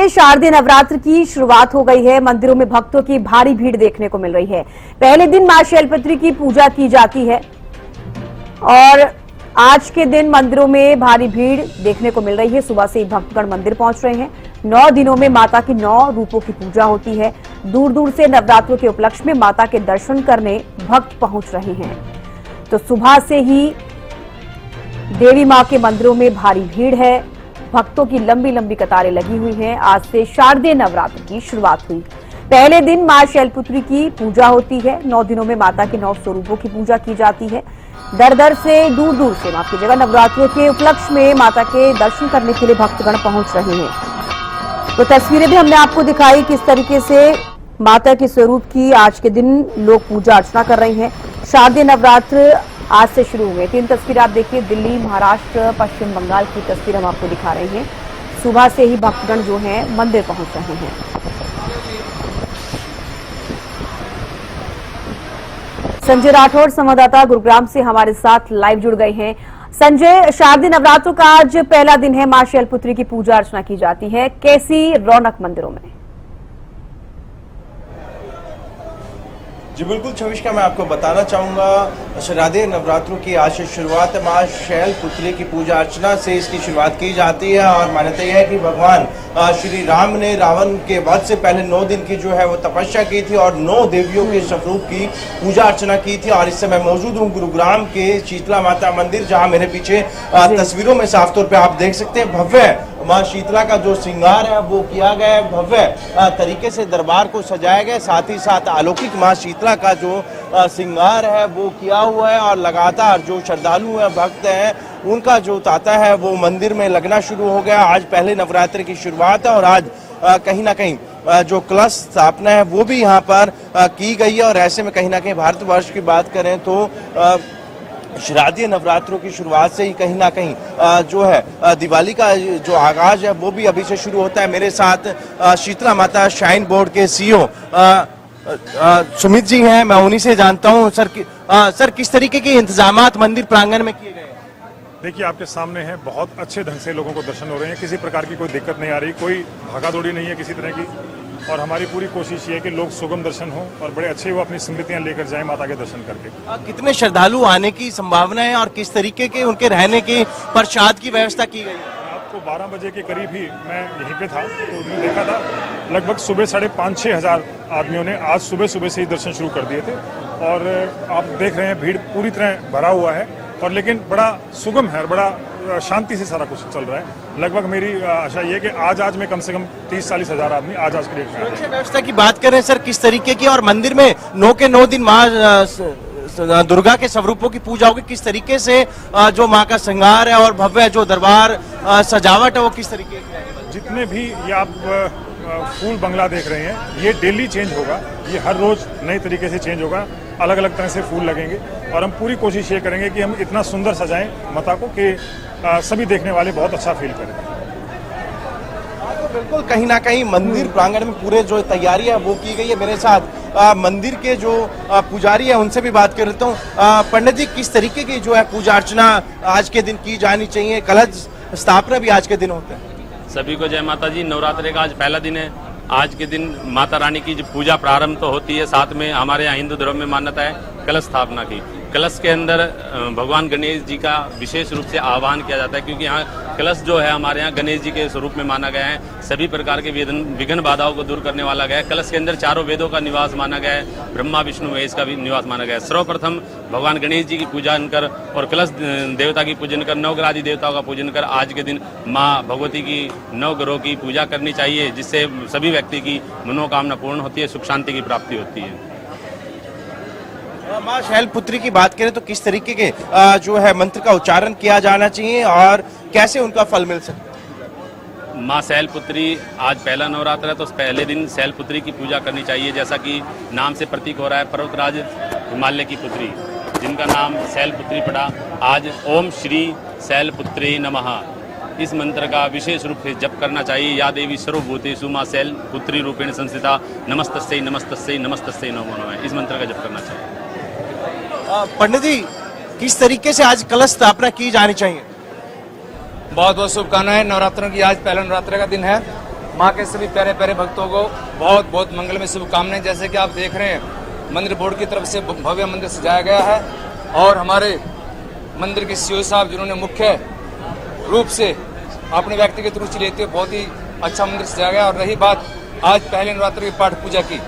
शारदीय नवरात्र की शुरुआत हो गई है। मंदिरों में भक्तों की भारी भीड़ देखने को मिल रही है। पहले दिन मां शैलपुत्री की पूजा की जाती है और आज के दिन मंदिरों में भारी भीड़ देखने को मिल रही है। सुबह से ही भक्तगण मंदिर पहुंच रहे हैं। 9 दिनों में माता की 9 रूपों की पूजा होती है। दूर दूर से नवरात्रों के उपलक्ष्य में माता के दर्शन करने भक्त पहुंच रहे हैं। तो सुबह से ही देवी मां के मंदिरों में भारी भीड़ है। भक्तों की लंबी लंबी कतारें लगी हुई हैं। आज से शारदीय नवरात्र की शुरुआत हुई। पहले दिन मां शैलपुत्री की पूजा होती है। 9 दिनों में माता के 9 स्वरूपों की पूजा की जाती है। दर दर से दूर दूर से माफ कीजिएगा नवरात्रों के उपलक्ष्य में माता के दर्शन करने के लिए भक्तगण पहुंच रहे हैं। तो तस्वीरें भी हमने आपको दिखाई किस तरीके से माता के स्वरूप की आज के दिन लोग पूजा अर्चना कर रहे हैं। शारदीय नवरात्र आज से शुरू हुए। 3 तस्वीरें आप देखिए, दिल्ली, महाराष्ट्र, पश्चिम बंगाल की तस्वीर हम आपको दिखा रहे हैं। सुबह से ही भक्तगण जो हैं मंदिर पहुंच रहे हैं। संजय राठौड़ संवाददाता गुरुग्राम से हमारे साथ लाइव जुड़ गए हैं। संजय, शारदीय नवरात्रों का आज पहला दिन है। मां शैलपुत्री की पूजा अर्चना की जाती है। कैसी रौनक मंदिरों में? जी बिल्कुल छविष्का, मैं आपको बताना चाहूँगा शारदीय नवरात्रों की आज से शुरुआत मां शैलपुत्री की पूजा अर्चना से इसकी शुरुआत की जाती है। और मान्यता यह है कि भगवान श्री राम ने रावण के वध से पहले 9 दिन की जो है वो तपस्या की थी और 9 देवियों के स्वरूप की पूजा अर्चना की थी। और इस समय मौजूद हूँ गुरुग्राम के शीतला माता मंदिर, जहाँ मेरे पीछे तस्वीरों में साफ तौर पर आप देख सकते हैं भव्य मां शीतला का जो श्रृंगार है वो किया गया है। भव्य तरीके से दरबार को सजाया गया, साथ ही साथ अलौकिक मां शीतला का जो श्रृंगार है वो किया हुआ है। और लगातार जो श्रद्धालु हैं, भक्त हैं, उनका जो तांता है वो मंदिर में लगना शुरू हो गया। आज पहले नवरात्र की शुरुआत है और आज कहीं ना कहीं जो कलश स्थापना है वो भी यहाँ पर की गई है। और ऐसे में कहीं ना कहीं भारतवर्ष की बात करें तो शारदीय नवरात्रों की शुरुआत से ही कहीं ना कहीं जो है दिवाली का जो आगाज है वो भी अभी से शुरू होता है। मेरे साथ शीतला माता श्राइन बोर्ड के सीईओ सुमित जी हैं, मैं उन्हीं से जानता हूं। सर किस तरीके के इंतजामात मंदिर प्रांगण में किए गए? देखिए, आपके सामने है, बहुत अच्छे ढंग से लोगों को दर्शन हो रहे हैं। किसी प्रकार की कोई दिक्कत नहीं आ रही, कोई भागादौड़ी नहीं है किसी तरह की। और हमारी पूरी कोशिश ये है कि लोग सुगम दर्शन हो और बड़े अच्छे वो अपनी स्मृतियां लेकर जाएं माता के दर्शन करके। कितने श्रद्धालु आने की संभावना है और किस तरीके के उनके रहने की प्रसाद की व्यवस्था की गई है? आपको 12 बजे के करीब ही मैं यहीं पे था तो देखा था, लगभग सुबह 5,500-6 हज़ार आदमियों ने आज सुबह से ही दर्शन शुरू कर दिए थे। और आप देख रहे हैं भीड़ पूरी तरह भरा हुआ है और लेकिन बड़ा सुगम है और बड़ा शांति से सारा कुछ चल रहा है। लगभग मेरी आशा ये है कि आज में कम से कम 30-40 हज़ार आदमी आज के डेट में। सुरक्षा व्यवस्था की बात करें सर, किस तरीके की, और मंदिर में 9 के 9 दिन मां दुर्गा के स्वरूपों की पूजा होगी, किस तरीके से जो मां का श्रृंगार है और भव्य जो दरबार सजावट है वो किस तरीके की है? जितने भी ये आप फूल बंगला देख रहे हैं ये डेली चेंज होगा, ये हर रोज नए तरीके से चेंज होगा, अलग अलग तरह से फूल लगेंगे। और हम पूरी कोशिश ये करेंगे कि हम इतना सुंदर सजाएं माता को कि सभी देखने वाले बहुत अच्छा फील करें। तो बिल्कुल कहीं ना कहीं मंदिर प्रांगण में पूरे जो तैयारी है वो की गई है। मेरे साथ मंदिर के जो पुजारी है उनसे भी बात कर लेता हूँ। पंडित जी, किस तरीके की जो है पूजा अर्चना आज के दिन की जानी चाहिए? कलश स्थापना भी आज के दिन होता है। सभी को जय माता जी। नवरात्रि का आज पहला दिन है। आज के दिन माता रानी की जो पूजा प्रारंभ तो होती है, साथ में हमारे यहाँ हिंदू धर्म में मान्यता है कलश स्थापना की। कलश के अंदर भगवान गणेश जी का विशेष रूप से आह्वान किया जाता है, क्योंकि यहाँ कलश जो है हमारे यहाँ गणेश जी के स्वरूप में माना गया है। सभी प्रकार के विघ्न बाधाओं को दूर करने वाला गया है। कलश के अंदर 4 वेदों का निवास माना गया है, ब्रह्मा विष्णु महेश का भी निवास माना गया है। सर्वप्रथम भगवान गणेश जी की पूजन कर और कलश देवता की पूजन कर, नवग्रहादि देवताओं का पूजन कर आज के दिन माँ भगवती की 9 ग्रहों की पूजा करनी चाहिए, जिससे सभी व्यक्ति की मनोकामना पूर्ण होती है, सुख शांति की प्राप्ति होती है। मां शैलपुत्री की बात करें तो किस तरीके के जो है मंत्र का उच्चारण किया जाना चाहिए और कैसे उनका फल मिल सकता है? मां शैलपुत्री आज पहला नवरात्र है तो पहले दिन शैलपुत्री की पूजा करनी चाहिए। जैसा कि नाम से प्रतीक हो रहा है, पर्वतराज हिमालय की पुत्री जिनका नाम शैलपुत्री पड़ा, आज ओम श्री शैलपुत्री नमः इस मंत्र का विशेष रूप से जप करना चाहिए। या देवी सर्वभूतेषु मां शैलपुत्री रूपेण संस्थिता नमस्तस्यै नमस्तस्यै नमस्तस्यै नमो नमः, इस मंत्र का जप करना चाहिए। पंडित जी, किस तरीके से आज कलश स्थापना की जानी चाहिए? बहुत बहुत शुभकामनाएं। नवरात्रों की आज पहला नवरात्र का दिन है। माँ के सभी प्यारे प्यारे भक्तों को बहुत बहुत मंगलमय शुभकामनाएं। जैसे कि आप देख रहे हैं मंदिर बोर्ड की तरफ से भव्य मंदिर सजाया गया है और हमारे मंदिर के सीओ साहब जिन्होंने मुख्य रूप से अपने व्यक्तिगत रुचि लेते हुए बहुत ही अच्छा मंदिर सजाया गया। और रही बात आज पहले नवरात्र की पाठ पूजा की,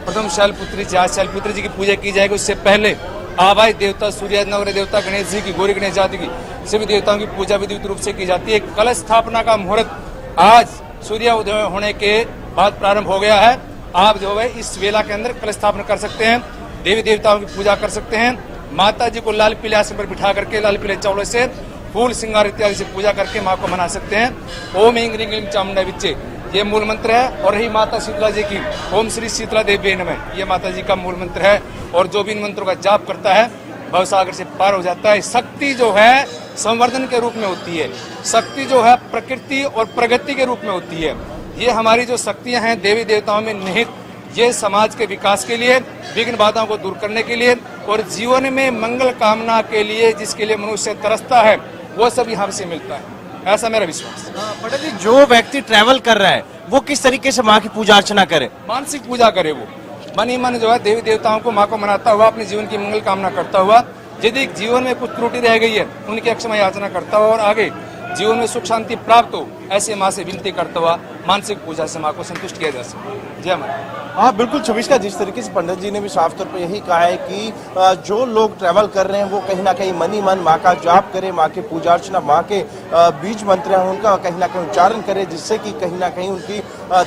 प्रथम शैलपुत्री जी, आज शैलपुत्री जी की पूजा की जाएगी। उससे पहले आवाई देवता सूर्य नवग्रह देवता गणेश जी की, गौरी गणेश जाति की सभी देवताओं की पूजा विधिवत रूप से की जाती है। कलश स्थापना का मुहूर्त आज सूर्य उदय होने के बाद प्रारंभ हो गया है। आप जो है इस वेला के अंदर कलश स्थापना कर सकते हैं, देवी देवताओं की पूजा कर सकते हैं, माता जी को लाल पीले आसन पर बिठा करके लाल पीले चावलों से फूल श्रृंगार इत्यादि से पूजा करके माँ को मना सकते हैं। ओम इंग रिंग लिंग चामुंडा विच्चे, ये मूल मंत्र है। और रही माता शीतला जी की, ओम श्री शीतला देवी नमः, ये माता जी का मूल मंत्र है। और जो भी इन मंत्रों का जाप करता है भवसागर से पार हो जाता है। शक्ति जो है संवर्धन के रूप में होती है, शक्ति जो है प्रकृति और प्रगति के रूप में होती है। ये हमारी जो शक्तियां हैं देवी देवताओं में निहित, ये समाज के विकास के लिए, विघ्न बाधाओं को दूर करने के लिए और जीवन में मंगल कामना के लिए जिसके लिए मनुष्य तरसता है वो सब यहाँ से मिलता है, ऐसा मेरा विश्वास। पंडित जी, जो व्यक्ति ट्रैवल कर रहा है वो किस तरीके से माँ की पूजा अर्चना करे? मानसिक पूजा करे, वो मन ही मन जो है देवी देवताओं को माँ को मनाता हुआ अपने जीवन की मंगल कामना करता हुआ, यदि जीवन में कुछ त्रुटि रह गई है उनकी अक्षमा याचना करता हुआ और आगे जीवन में सुख शांति प्राप्त हो, ऐसे माँ से विनती करता हुआ मानसिक पूजा से माँ को संतुष्ट किया जा सके। जय माँ। हाँ बिल्कुल छविष्का, जिस तरीके से पंडित जी ने भी साफ तौर पर यही कहा है कि जो लोग ट्रैवल कर रहे हैं वो कहीं ना कहीं मन ही मन माँ का जाप करे, माँ की पूजा अर्चना, माँ के बीज मंत्र हैं उनका कहीं ना कहीं उच्चारण करे, जिससे कि कहीं ना कहीं उनकी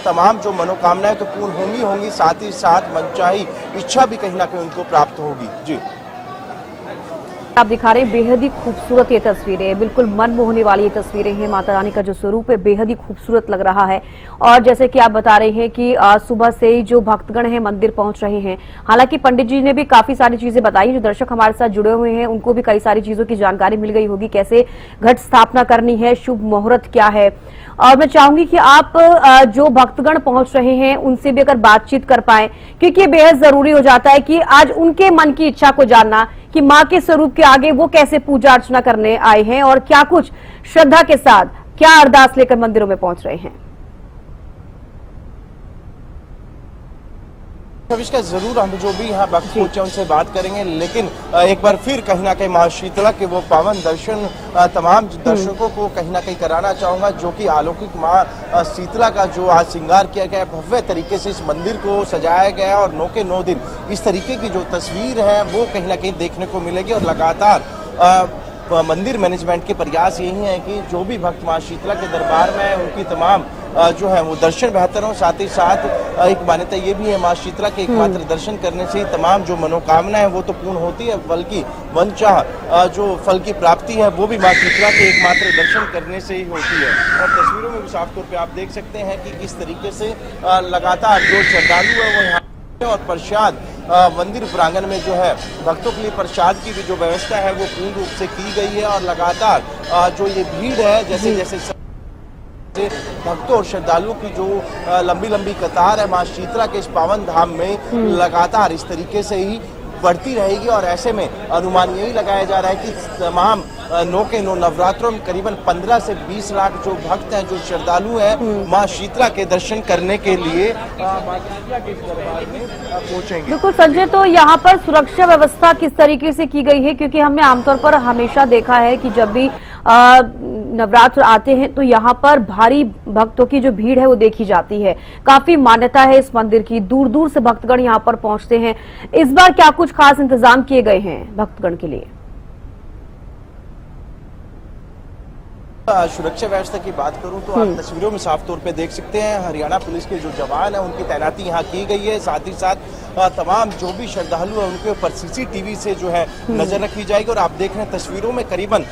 तमाम जो मनोकामनाएं तो पूर्ण होंगी, साथ ही साथ मनचाही इच्छा भी कहीं ना कहीं उनको प्राप्त होगी। जी आप दिखा रहे हैं बेहद ही खूबसूरत ये तस्वीरें, बिल्कुल मन मोहने वाली ये तस्वीरें हैं। माता रानी का जो स्वरूप है बेहद ही खूबसूरत लग रहा है। और जैसे कि आप बता रहे हैं कि सुबह से ही जो भक्तगण हैं मंदिर पहुंच रहे हैं। हालांकि पंडित जी ने भी काफी सारी चीजें बताई, जो दर्शक हमारे साथ जुड़े हुए हैं उनको भी कई सारी चीजों की जानकारी मिल गई होगी, कैसे घट स्थापना करनी है, शुभ मुहूर्त क्या है। और मैं चाहूंगी कि आप जो भक्तगण पहुंच रहे हैं उनसे भी अगर बातचीत कर पाए, क्योंकि ये बेहद जरूरी हो जाता है कि आज उनके मन की इच्छा को जानना कि माँ के स्वरूप के आगे वो कैसे पूजा अर्चना करने आए हैं और क्या कुछ श्रद्धा के साथ क्या अरदास लेकर मंदिरों में पहुंच रहे हैं। छविष्का, जरूर हम जो भी यहाँ भक्त पहुंचे उनसे बात करेंगे, लेकिन एक बार फिर कहीं ना कहीं माँ शीतला के वो पावन दर्शन तमाम दर्शकों को कहीं ना कहीं कराना चाहूंगा, जो कि अलौकिक माँ शीतला का जो आज श्रृंगार किया गया है, भव्य तरीके से इस मंदिर को सजाया गया है और 9 के 9 दिन इस तरीके की जो तस्वीर है वो कहीं ना कहीं देखने को मिलेगी। और लगातार मंदिर मैनेजमेंट के प्रयास यही है कि जो भी भक्त माँ शीतला के दरबार में है उनकी तमाम जो है वो दर्शन बेहतर हो। साथ ही साथ एक मान्यता ये भी है माँ शीतला के एकमात्र दर्शन करने से ही तमाम जो मनोकामना है वो तो पूर्ण होती है, बल्कि मनचाह जो फल की प्राप्ति है वो भी माँ शीतला के एकमात्र दर्शन करने से ही होती है। और तस्वीरों में भी साफ तौर पे आप देख सकते हैं कि किस तरीके से लगातार जो श्रद्धालु है वो यहाँ और प्रसाद मंदिर प्रांगण में जो है भक्तों के लिए प्रसाद की भी जो व्यवस्था है वो पूर्ण रूप से की गई है। और लगातार जो ये भीड़ है, जैसे जैसे भक्तों और श्रद्धालुओं की जो लंबी लंबी कतार है माँ शीतला के इस पावन धाम में लगातार इस तरीके से ही बढ़ती रहेगी। और ऐसे में अनुमान यही लगाया जा रहा है कि तमाम 9 के 9 नवरात्रों में करीबन 15 से 20 लाख जो भक्त हैं, जो श्रद्धालु हैं, माँ शीतला के दर्शन करने के लिए माँ शीतला के दरबार में पहुंचेंगे। बिल्कुल संजय, तो यहाँ पर सुरक्षा व्यवस्था किस तरीके से की गई है? क्योंकि हमने आमतौर पर हमेशा देखा है कि जब भी नवरात्र आते हैं तो यहाँ पर भारी भक्तों की जो भीड़ है वो देखी जाती है। काफी मान्यता है इस मंदिर की, दूर दूर से भक्तगण यहाँ पर पहुंचते हैं। इस बार क्या कुछ खास इंतजाम किए गए हैं भक्तगण के लिए? सुरक्षा व्यवस्था की बात करूं तो आप तस्वीरों में साफ तौर पे देख सकते हैं हरियाणा पुलिस के जो जवान हैं उनकी तैनाती यहाँ की गई है। साथ ही साथ तमाम जो भी श्रद्धालु हैं उनके ऊपर सीसीटीवी से जो है नजर रखी जाएगी। और आप देख रहे हैं तस्वीरों में करीबन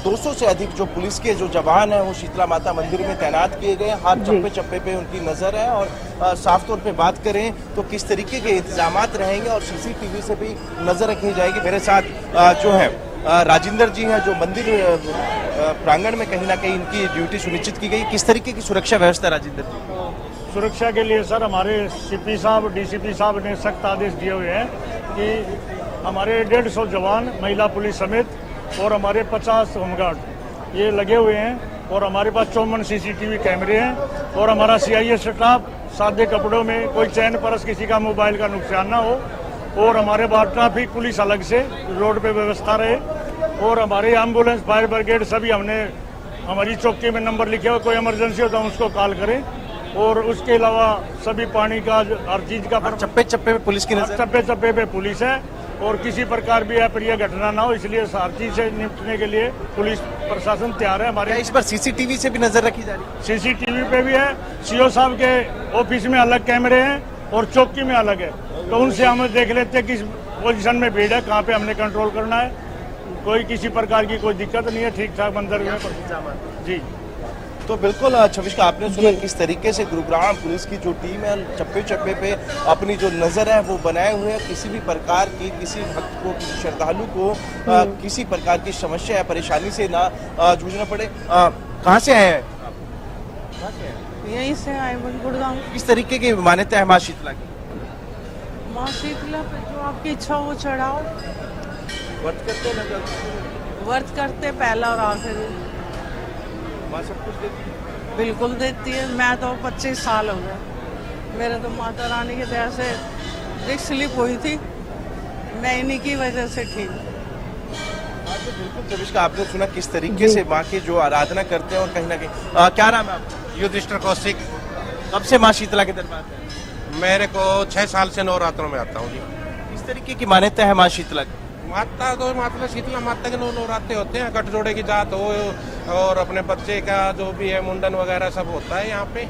200 से अधिक जो पुलिस के जो जवान हैं वो शीतला माता मंदिर में तैनात किए गए हैं। हर चप्पे चप्पे पे उनकी नजर है। और साफ तौर पे बात करें तो किस तरीके के इंतजाम रहेंगे और सीसीटीवी से भी नजर रखी जाएगी। मेरे साथ जो है राजेंद्र जी हैं, जो मंदिर प्रांगण में कहीं ना कहीं इनकी ड्यूटी सुनिश्चित की गई। किस तरीके की सुरक्षा व्यवस्था राजेंद्र जी? सुरक्षा के लिए सर हमारे सीपी साहब, डीसीपी साहब ने सख्त आदेश दिए हुए हैं कि हमारे 150 जवान, महिला पुलिस समेत और हमारे 50 होमगार्ड ये लगे हुए हैं। और हमारे पास 54 सीसीटीवी कैमरे हैं और हमारा CIS स्टाफ सादे कपड़ों में, कोई चैन परस, किसी का मोबाइल का नुकसान ना हो। और हमारे बाद ट्रैफिक पुलिस अलग से रोड पे व्यवस्था रहे। और हमारे एम्बुलेंस, फायर ब्रिगेड सभी हमने हमारी चौकी में नंबर लिखे हुए, कोई इमरजेंसी हो तो हम उसको कॉल करें। और उसके अलावा सभी पानी का, हर चीज का, चप्पे चप्पे पे पुलिस की नजर। चप्पे चप्पे पे पुलिस है। और किसी प्रकार भी अप्रिय घटना ना हो, इसलिए हर चीज से निपटने के लिए पुलिस प्रशासन तैयार है। हमारे इस पर CCTV से भी नजर रखी जा रही है। CCTV पे भी है, CO साहब के ऑफिस में अलग कैमरे हैं और चौकी में अलग है, तो उनसे हम देख लेते हैं किस पोजीशन में भीड़ है, कहाँ पे हमने कंट्रोल करना है। कोई किसी प्रकार की कोई दिक्कत नहीं है, ठीक ठाक मंदिर में जी। तो बिल्कुल छविष्का, आपने सुना किस तरीके से गुरुग्राम पुलिस की जो टीम है चप्पे चप्पे पे अपनी जो नज़र है वो बनाए हुए हैं। किसी भी प्रकार की, किसी भक्त को, किसी श्रद्धालु को किसी प्रकार की समस्या या परेशानी से ना जूझना पड़े। कहाँ से आए हैं? यहीं से आए गुड़गांव। किस तरीके की मान्यता है माँ शीतला की? माँ शीतला पे जो आपकी इच्छा हो चढ़ाओ। व्रत करते हैं ना? व्रत करते पहला और आखिरी। माँ सब कुछ देती है? बिल्कुल देती है। मैं तो 25 साल हो गए, मेरे तो माता रानी की दया से डिस्क स्लिप हुई थी, मैं इन्हीं की वजह से ठीक। तो बिल्कुल छविष्का, आपने सुना किस तरीके से माँ की जो आराधना करते हैं। और कहीं ना कहीं क्या नाम है आपका? युधिष्ठिर कौशिक। कब से माँ शीतला के दरबार में? मेरे को 6 साल से नवरात्रों में आता हूँ जी। किस तरीके की मान्यता है माँ शीतला की? माता तो माता शीतला माता के 9 नवरात्रे होते हैं। गठजोड़े की जात हो और अपने बच्चे का जो भी है मुंडन वगैरह सब होता है यहाँ पे।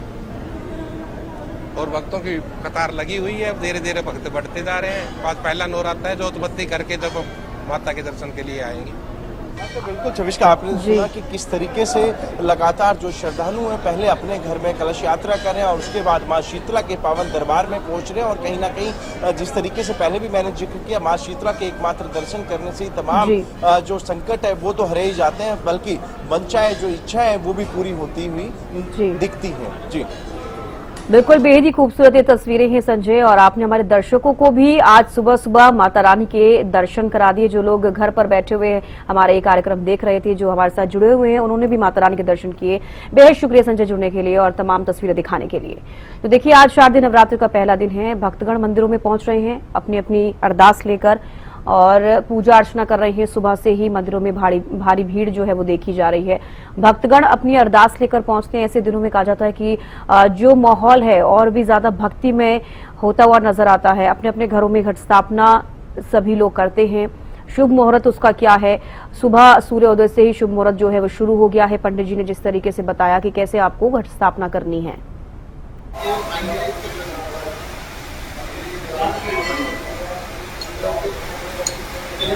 और भक्तों की कतार लगी हुई है, धीरे धीरे भक्त बढ़ते जा रहे हैं। आज पहला नवरात्र है, जोतबत्ती करके जब माता के दर्शन के लिए आएंगे। तो बिल्कुल छविष्का, आपने सुना कि किस तरीके से लगातार जो श्रद्धालु हैं पहले अपने घर में कलश यात्रा कर रहे हैं और उसके बाद माँ शीतला के पावन दरबार में पहुंच रहे हैं। और कहीं ना कहीं जिस तरीके से पहले भी मैंने जिक्र किया, माँ शीतला के एकमात्र दर्शन करने से ही तमाम जो संकट है वो तो हरे ही जाते हैं, बल्कि मनचाहे जो इच्छा है वो भी पूरी होती हुई दिखती है। जी बिल्कुल, बेहद ही खूबसूरत ये तस्वीरें हैं संजय, और आपने हमारे दर्शकों को भी आज सुबह सुबह माता रानी के दर्शन करा दिए। जो लोग घर पर बैठे हुए हमारे ये कार्यक्रम देख रहे थे, जो हमारे साथ जुड़े हुए हैं, उन्होंने भी माता रानी के दर्शन किए। बेहद शुक्रिया संजय जुड़ने के लिए और तमाम तस्वीरें दिखाने के लिए। तो देखिए, आज शारदीय नवरात्र का पहला दिन है। भक्तगण मंदिरों में पहुंच रहे हैं अपनी अपनी अरदास लेकर और पूजा अर्चना कर रहे हैं। सुबह से ही मंदिरों में भारी भीड़ जो है वो देखी जा रही है। भक्तगण अपनी अरदास लेकर पहुंचते हैं। ऐसे दिनों में कहा जाता है कि जो माहौल है और भी ज्यादा भक्ति में होता हुआ नजर आता है। अपने अपने घरों में घट स्थापना सभी लोग करते हैं। शुभ मुहूर्त उसका क्या है? सुबह सूर्योदय से ही शुभ मुहूर्त जो है वो शुरू हो गया है। पंडित जी ने जिस तरीके से बताया कि कैसे आपको घट स्थापना करनी है। Ele